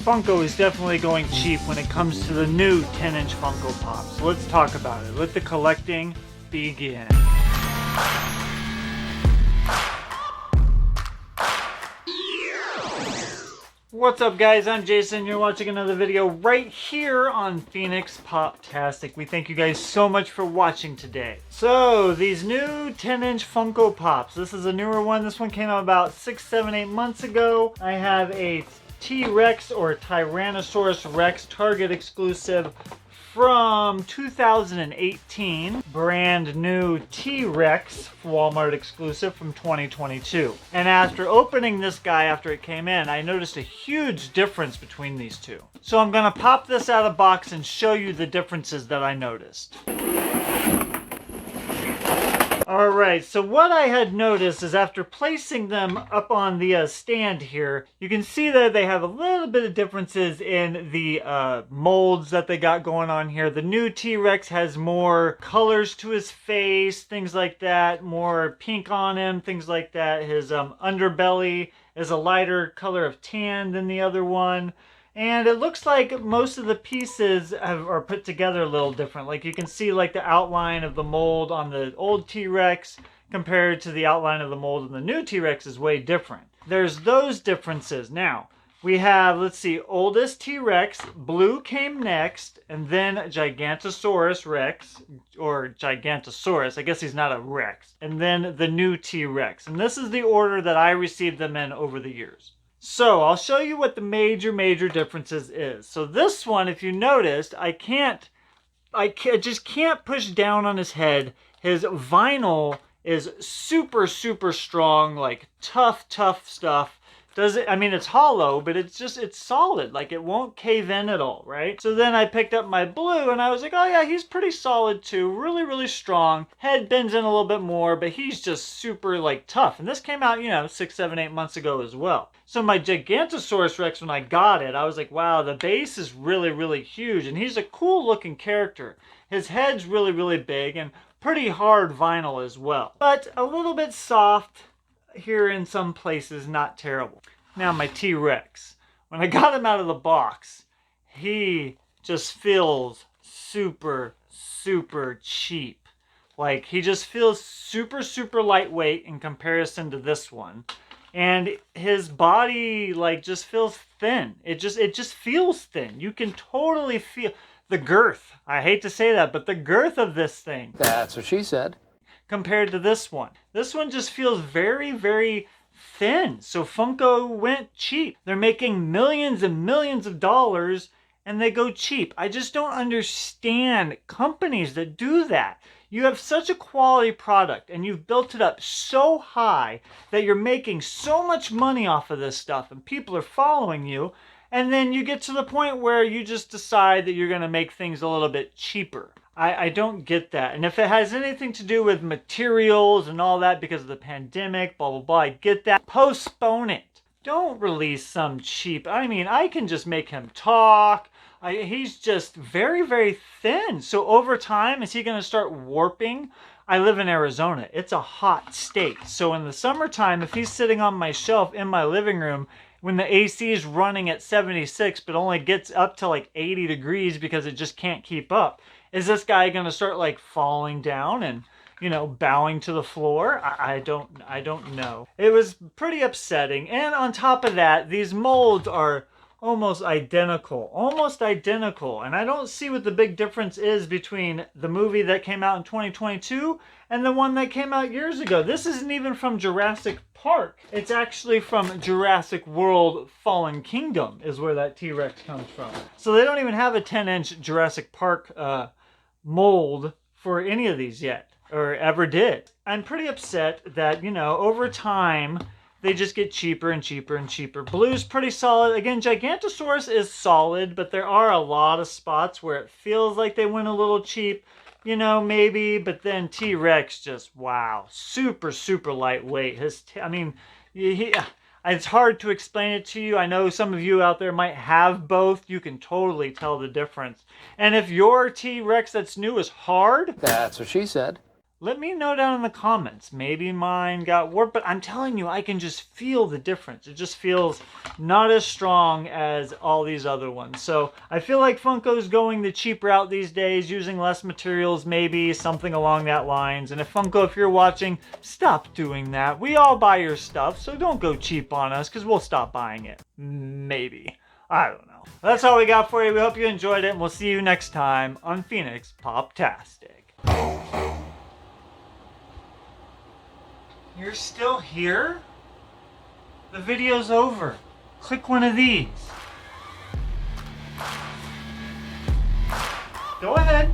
Funko is definitely going cheap when it comes to the new 10-inch Funko Pops. So let's talk about it. Let the collecting begin. What's up guys, I'm Jason. You're watching another video right here on PhoenixPOPtastic. We thank you guys so much for watching today. So, these new 10-inch Funko Pops. This is a newer one. This one came out about 6, 7, 8 months ago. I have a T-Rex or Tyrannosaurus Rex Target exclusive from 2018, brand new T-Rex Walmart exclusive from 2022. And after opening this guy after it came in, I noticed a huge difference between these two. So I'm gonna pop this out of the box and show you the differences that I noticed. Alright, so what I had noticed is after placing them up on the stand here, you can see that they have a little bit of differences in the molds that they got going on here. The new T-Rex has more colors to his face, things like that, more pink on him, things like that. His underbelly is a lighter color of tan than the other one. And it looks like most of the pieces are put together a little different. Like you can see like the outline of the mold on the old T-Rex compared to the outline of the mold on the new T-Rex is way different. There's those differences. Now, we have, let's see, oldest T-Rex, blue came next, and then Gigantosaurus Rex, or Gigantosaurus, I guess he's not a Rex, and then the new T-Rex. And this is the order that I received them in over the years. So I'll show you what the major differences is. So this one, if you noticed, I just can't push down on his head. His vinyl is super strong, like tough stuff. I mean, it's hollow, but it's solid. Like it won't cave in at all, right? So then I picked up my blue and I was like, oh yeah, he's pretty solid too. Really strong. Head bends in a little bit more, but he's just super like tough. And this came out, you know, 6, 7, 8 months ago as well. So my Gigantosaurus Rex, when I got it, I was like, wow, the base is really huge. And he's a cool looking character. His head's really big and pretty hard vinyl as well. But a little bit soft here in some places, not terrible. Now my T-Rex, when I got him out of the box, he just feels super cheap. Like he just feels super lightweight in comparison to this one. And his body like just feels thin. It just feels thin. You can totally feel the girth. I hate to say that, but the girth of this thing. That's what she said. Compared to this one. This one just feels very thin. So Funko went cheap. They're making millions and millions of dollars and they go cheap. I just don't understand companies that do that. You have such a quality product and you've built it up so high that you're making so much money off of this stuff and people are following you, and then you get to the point where you just decide that you're going to make things a little bit cheaper. I don't get that. And if it has anything to do with materials and all that because of the pandemic, blah blah, I get that. Postpone it. Don't release some cheap. I mean, I can just make him talk. He's just very thin. So over time, is he going to start warping? I live in Arizona. It's a hot state. So in the summertime, if he's sitting on my shelf in my living room, when the AC is running at 76 but only gets up to like 80 degrees because it just can't keep up, is this guy going to start like falling down and, you know, bowing to the floor? I don't know. It was pretty upsetting. And on top of that, these molds are almost identical. And I don't see what the big difference is between the movie that came out in 2022 and the one that came out years ago. This isn't even from Jurassic Park. It's actually from Jurassic World Fallen Kingdom is where that T-Rex comes from. So they don't even have a 10-inch Jurassic Park mold for any of these yet, or ever did. I'm pretty upset that, you know, over time, they just get cheaper and cheaper. Blue's pretty solid. Again, Gigantosaurus is solid, but there are a lot of spots where it feels like they went a little cheap. You know, maybe, but then T-Rex just, wow, super lightweight. It's hard to explain it to you. I know some of you out there might have both. You can totally tell the difference. And if your T-Rex that's new is hard, that's what she said. Let me know down in the comments. Maybe mine got warped, but I'm telling you, I can just feel the difference. It just feels not as strong as all these other ones. So I feel like Funko's going the cheap route these days, using less materials, maybe something along that lines. And if Funko, if you're watching, stop doing that. We all buy your stuff, so don't go cheap on us, because we'll stop buying it. Maybe. I don't know. That's all we got for you. We hope you enjoyed it, and we'll see you next time on PhoenixPOPtastic. You're still here? The video's over. Click one of these. Go ahead.